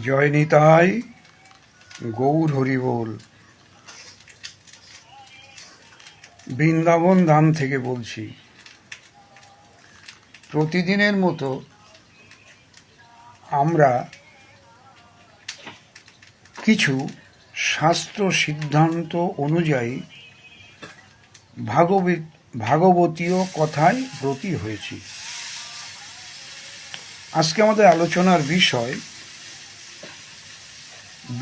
জয় নিতাই, গৌর হরি বল। বৃন্দাবন ধাম থেকে বলছি। প্রতিদিনের মতো আমরা কিছু শাস্ত্র সিদ্ধান্ত অনুযায়ী ভাগবতীয় কথায় ব্রতী হয়েছি। আজকে আমাদের আলোচনার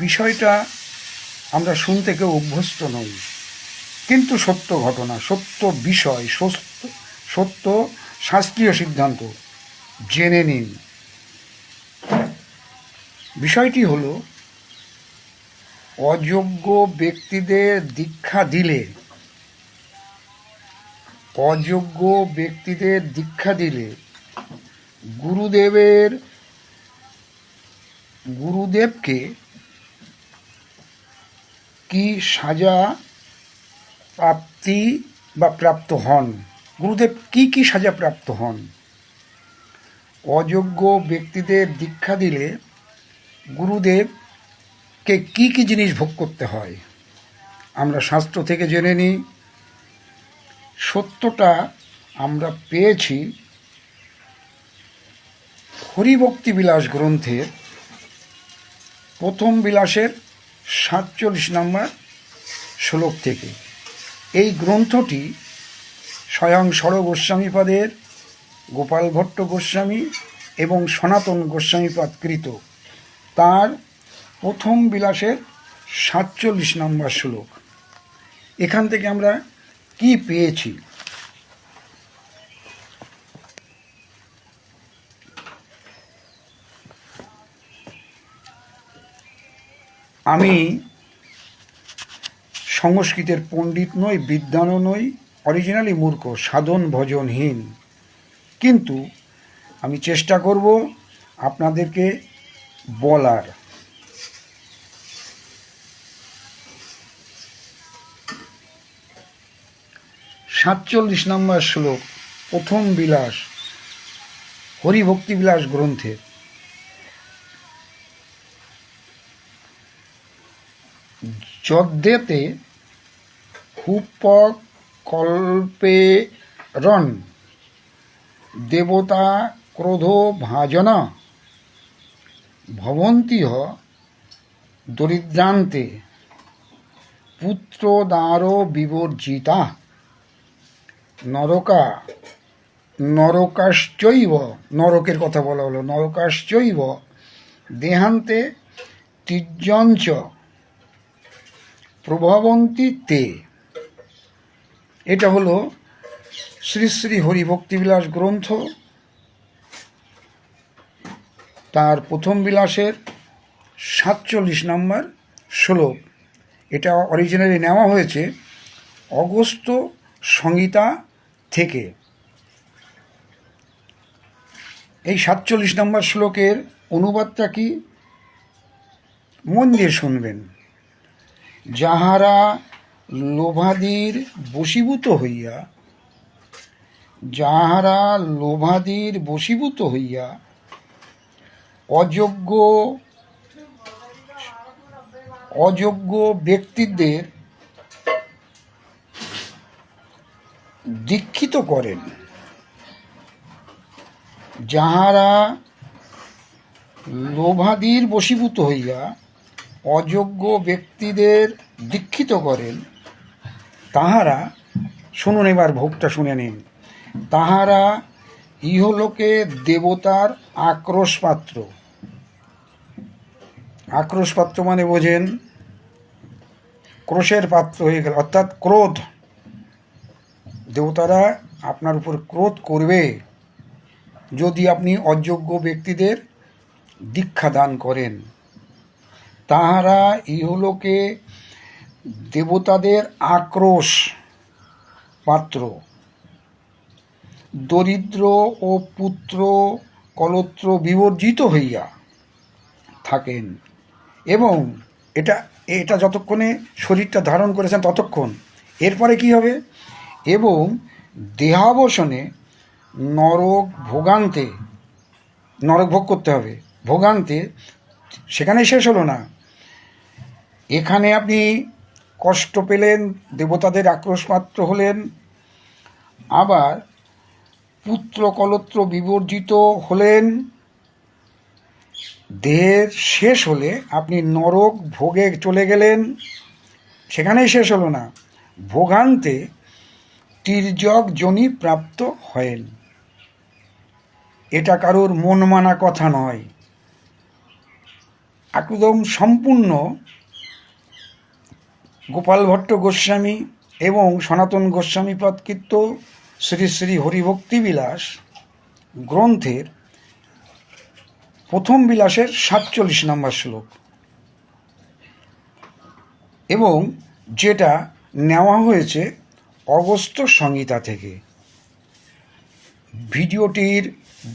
বিষয়টা আমরা শুনতে কেউ অভ্যস্ত নই, কিন্তু সত্য ঘটনা, সত্য বিষয়, সত্য শাস্ত্রীয় সিদ্ধান্ত জেনে নিন। বিষয়টি হলো, অযোগ্য ব্যক্তিদের দীক্ষা দিলে গুরুদেবকে কি সাজা প্রাপ্ত হন? গুরুদেব কি সাজা প্রাপ্ত হন? অযোগ্য ব্যক্তিদের দীক্ষা দিলে গুরুদেবকে কি জিনিস ভোগ করতে হয় আমরা শাস্ত্র থেকে জেনে নিই। সত্যটা আমরা পেয়েছি হরিভক্তি বিলাস গ্রন্থের প্রথম বিলাসের 47 নম্বর শ্লোক থেকে। এই গ্রন্থটি স্বয়ং ষড় গোস্বামীপাদের, গোপাল ভট্ট গোস্বামী এবং সনাতন গোস্বামীপাদ কৃত। তার প্রথম বিলাসের 47 নম্বর শ্লোক। এখান থেকে আমরা কি পেয়েছি? আমি সংস্কৃতের পণ্ডিত নই, বিদ্বানও নই, অরিজিনালি মূর্খ, সাধন ভজনহীন, কিন্তু আমি চেষ্টা করব আপনাদেরকে বলার। সাতচল্লিশ নম্বর শ্লোক, প্রথম বিলাস, হরিভক্তি বিলাস গ্রন্থের। যদ্যেতে কল্পেরণ দেবতা ক্রোধ ভাজনা ভবন্তিহ দরিদ্রান্তে পুত্রদার বিবর্জিতা নরকাশ্চৈব, নরকের কথা বলা হলো, নরকাশ্চৈব দেহান্তে তির্যঞ্চ প্রভবন্তি তে। এটা হলো শ্রী শ্রী হরিভক্তিবিলাস গ্রন্থ, তার প্রথম বিলাসের 47 নম্বর শ্লোক। এটা অরিজিনালি নেওয়া হয়েছে অগস্ত্য সংহিতা থেকে। এই 47 নম্বর শ্লোকের অনুবাদটা কি? মন দিয়ে শুনবেন। যাহারা লোভাদির বশীভূত হইয়া অযোগ্য ব্যক্তিদের দীক্ষিত করেন, যাহারা লোভাদির বশীভূত হইয়া অযোগ্য ব্যক্তিদের দীক্ষিত করেন, তাহারা, শুনুন এবার ভোগটা শুনে নিন, তাহারা ইহলোকে দেবতার আক্রোশপাত্র। আক্রোশপাত্র মানে বোঝেন, ক্রোশের পাত্র হয়ে গেল, অর্থাৎ ক্রোধ। দেবতারা আপনার উপর ক্রোধ করবে যদি আপনি অযোগ্য ব্যক্তিদের দীক্ষা দান করেন। তাহারা ইহলোকে দেবতাদের আক্রোশ পাত্র, দরিদ্র ও পুত্র কলত্র বিবর্জিত হইয়া থাকেন, এবং এটা যতক্ষণে শরীরটা ধারণ করেছেন ততক্ষণ। এরপরে কি হবে? এবং দেহাবসানে নরক ভোগ করতে হবে, ভোগান্তে সেখানেই শেষ হলো না, এখানে আপনি কষ্ট পেলেন, দেবতাদের আক্রোশপাত্র হলেন, আবার পুত্র কলত্র বিবর্জিত হলেন, দেহের শেষ হলে আপনি নরক ভোগে চলে গেলেন। সেখানেই শেষ হলো না, ভোগান্তে তির্যক যোনি প্রাপ্ত হয়েন। এটা কারোর মন মানা কথা নয়, একদম সম্পূর্ণ গোপাল ভট্ট গোস্বামী এবং সনাতন গোস্বামী প্রৎকৃত শ্রী শ্রী হরিভক্তিবিলাস গ্রন্থের প্রথম বিলাসের 47 নম্বর শ্লোক, এবং যেটা নেওয়া হয়েছে অগস্ত্য সংহিতা থেকে। ভিডিওটির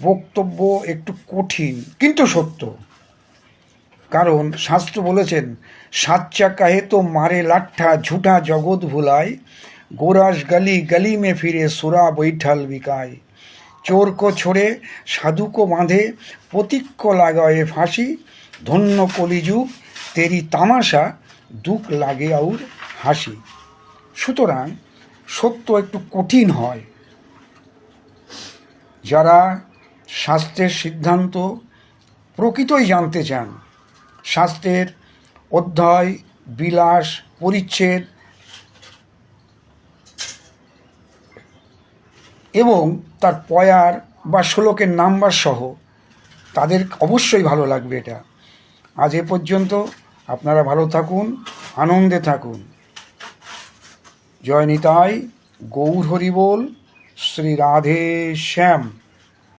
বক্তব্য একটু কঠিন কিন্তু সত্য, কারণ শাস্ত্র বলেছেন, সাচ্চা কাহে তো মারে লাঠা ঝুঠা জগৎ ভুলায়, গোরাস গলি গলি মে ফিরে সুরা বৈঠাল বিকায়, চোর কো ছোড়ে সাধু কো বাঁধে প্রতীক্ষ লাগায়ে ফাঁসি, ধন্য কলিযুগ তেরি তামাশা দুঃখ লাগে আউর হাসি। সুতরাং সত্য একটু কঠিন হয়। যারা শাস্ত্রের সিদ্ধান্ত প্রকৃতই জানতে চান, শাস্ত্রের অধ্যায়, বিলাস, পরিচ্ছেদ এবং তার পয়ার বা শ্লোকের নাম্বার সহ, তাদের অবশ্যই ভালো লাগবে এটা। আজ এ পর্যন্ত, আপনারা ভালো থাকুন, আনন্দে থাকুন। জয় নিতাই, গৌর হরি বল, শ্রী রাধে শ্যাম।